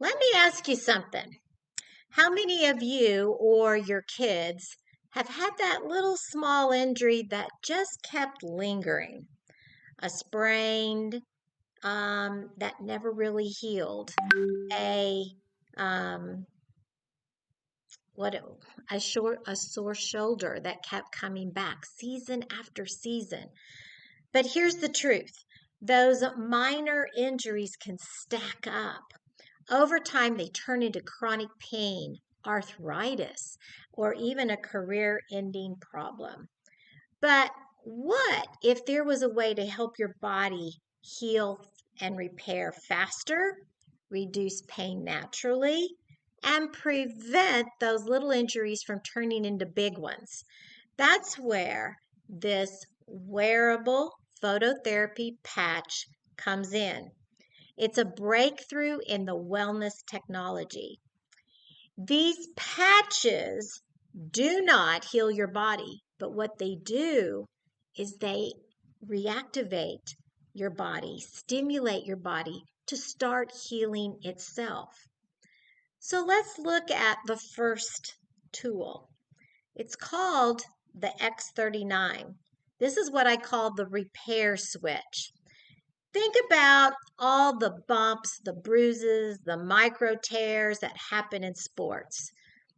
Let me ask you something. How many of you or your kids have had that little small injury that just kept lingering? A sprained, that never really healed. A um, what a sore shoulder that kept coming back season after season. But here's the truth. Those minor injuries can stack up. Over time, they turn into chronic pain, arthritis, or even a career ending problem. But what if there was a way to help your body heal and repair faster, reduce pain naturally, and prevent those little injuries from turning into big ones? That's where this wearable phototherapy patch comes in. It's a breakthrough in the wellness technology. These patches do not heal your body, but what they do is they reactivate your body, stimulate your body to start healing itself. So let's look at the first tool. It's called the X39. This is what I call the repair switch. Think about all the bumps, the bruises, the micro tears that happen in sports.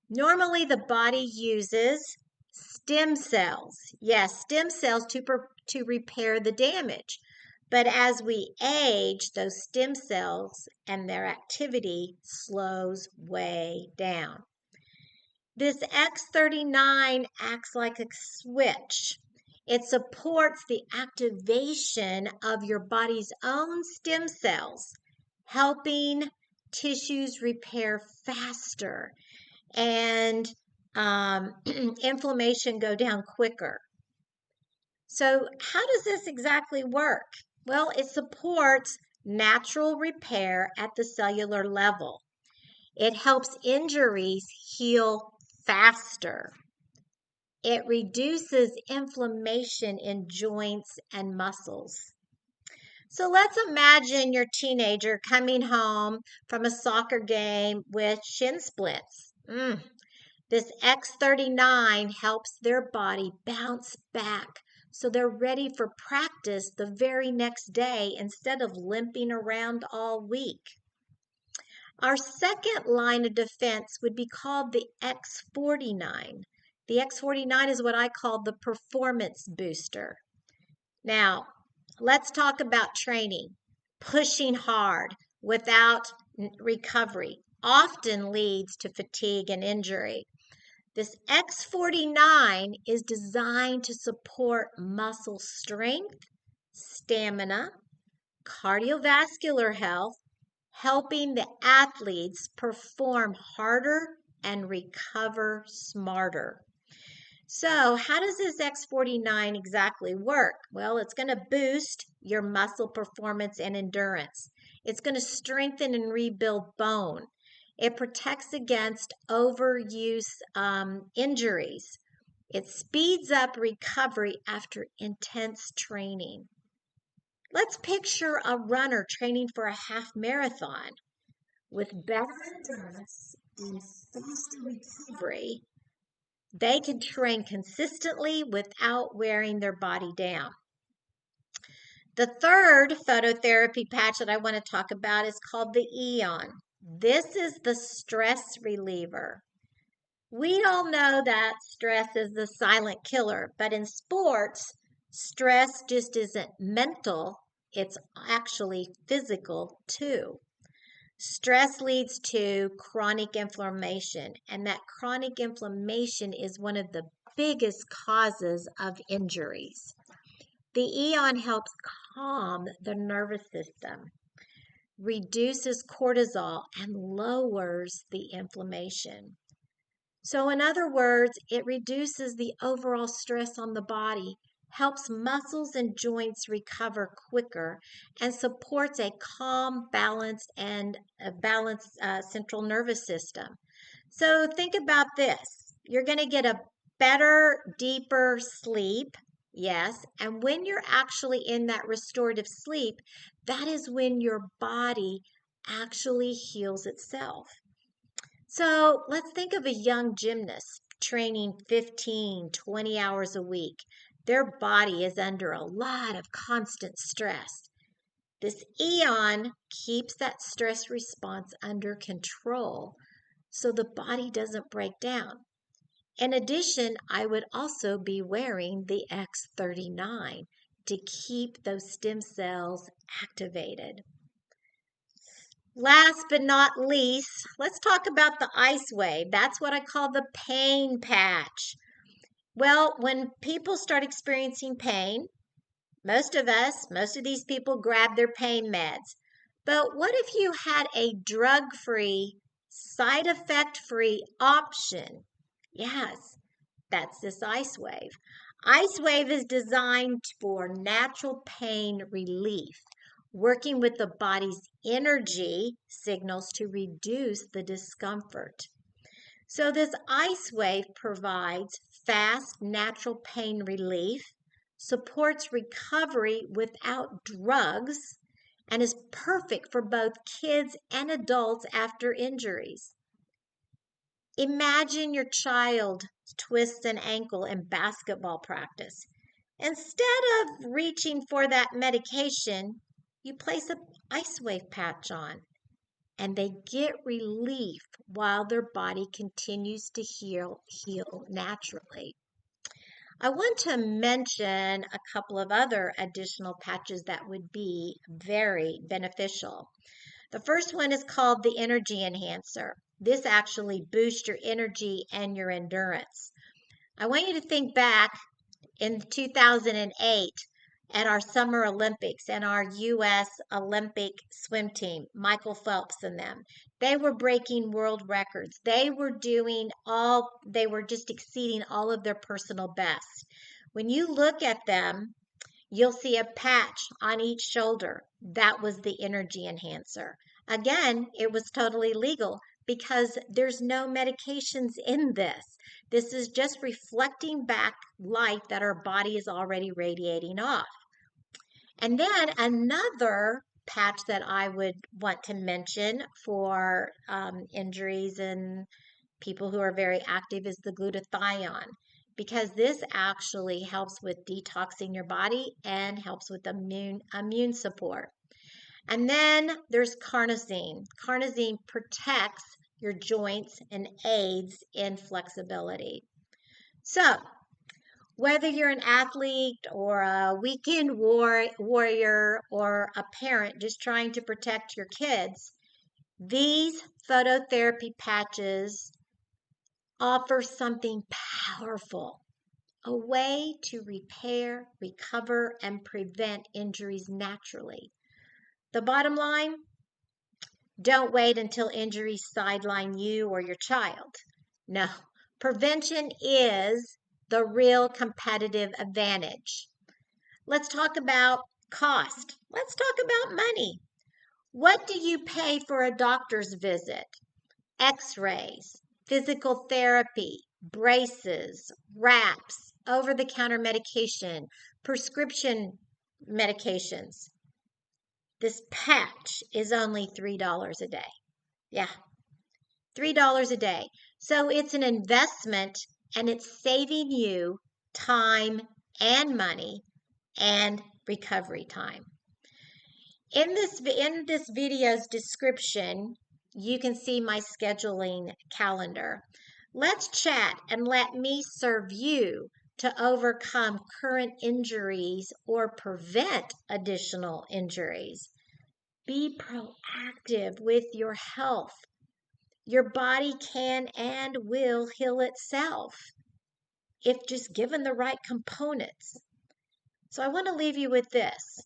Normally, the body uses stem cells. Yes, stem cells to repair the damage. But as we age, those stem cells and their activity slows way down. This X39 acts like a switch. It supports the activation of your body's own stem cells, helping tissues repair faster and inflammation go down quicker. So, how does this exactly work? Well, it supports natural repair at the cellular level. It helps injuries heal faster. It reduces inflammation in joints and muscles. So let's imagine your teenager coming home from a soccer game with shin splints. This X39 helps their body bounce back so they're ready for practice the very next day instead of limping around all week. Our second line of defense would be called the X49. The X49 is what I call the performance booster. Now, let's talk about training. Pushing hard without recovery often leads to fatigue and injury. This X49 is designed to support muscle strength, stamina, cardiovascular health, helping the athletes perform harder and recover smarter. So, how does this X49 exactly work? Well, it's going to boost your muscle performance and endurance. It's going to strengthen and rebuild bone. It protects against overuse injuries. It speeds up recovery after intense training. Let's picture a runner training for a half marathon. With better endurance and faster recovery, they can train consistently without wearing their body down. The third phototherapy patch that I want to talk about is called the Eon. This is the stress reliever. We all know that stress is the silent killer, but in sports, stress just isn't mental, it's actually physical too. Stress leads to chronic inflammation, and that chronic inflammation is one of the biggest causes of injuries. The Eon helps calm the nervous system, reduces cortisol, and lowers the inflammation. So, in other words, it reduces the overall stress on the body, helps muscles and joints recover quicker, and supports a calm, balanced, and a balanced central nervous system. So, think about this. You're going to get a better, deeper sleep. Yes. And when you're actually in that restorative sleep, that is when your body actually heals itself. So let's think of a young gymnast training 15, 20 hours a week. Their body is under a lot of constant stress. This eon keeps that stress response under control so the body doesn't break down. In addition, I would also be wearing the X39 to keep those stem cells activated. Last but not least, let's talk about the ice wave. That's what I call the pain patch. Well, when people start experiencing pain, most of these people grab their pain meds. But what if you had a drug-free, side effect-free option? Yes, that's this ice wave. Ice wave is designed for natural pain relief, working with the body's energy signals to reduce the discomfort. So this ice wave provides fast, natural pain relief, supports recovery without drugs, and is perfect for both kids and adults after injuries. Imagine your child twists an ankle in basketball practice. Instead of reaching for that medication, you place an ice wave patch on and they get relief while their body continues to heal naturally. I want to mention a couple of other additional patches that would be very beneficial. The first one is called the Energy Enhancer. This actually boosts your energy and your endurance. I want you to think back in 2008 at our Summer Olympics and our U.S. Olympic swim team, Michael Phelps and them. They were breaking world records. They were just exceeding all of their personal best. When you look at them, you'll see a patch on each shoulder. That was the Energy Enhancer. Again, it was totally legal because there's no medications in this. This is just reflecting back light that our body is already radiating off. And then another patch that I would want to mention for injuries and people who are very active is the glutathione, because this actually helps with detoxing your body and helps with immune support. And then there's carnosine. Carnosine protects your joints and aids in flexibility. So, whether you're an athlete or a weekend warrior or a parent just trying to protect your kids, these phototherapy patches offer something powerful, a way to repair, recover, and prevent injuries naturally. The bottom line, don't wait until injuries sideline you or your child. No, prevention is the real competitive advantage. Let's talk about cost. Let's talk about money. What do you pay for a doctor's visit? X-rays, physical therapy, braces, wraps, over-the-counter medication, prescription medications. This patch is only $3 a day. Yeah, $3 a day. So it's an investment and it's saving you time and money and recovery time. In this video's description, you can see my scheduling calendar. Let's chat and let me serve you to overcome current injuries or prevent additional injuries. Be proactive with your health. Your body can and will heal itself if just given the right components. So I want to leave you with this.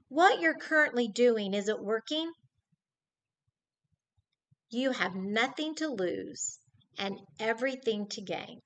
What you're currently doing, is it working? You have nothing to lose and everything to gain.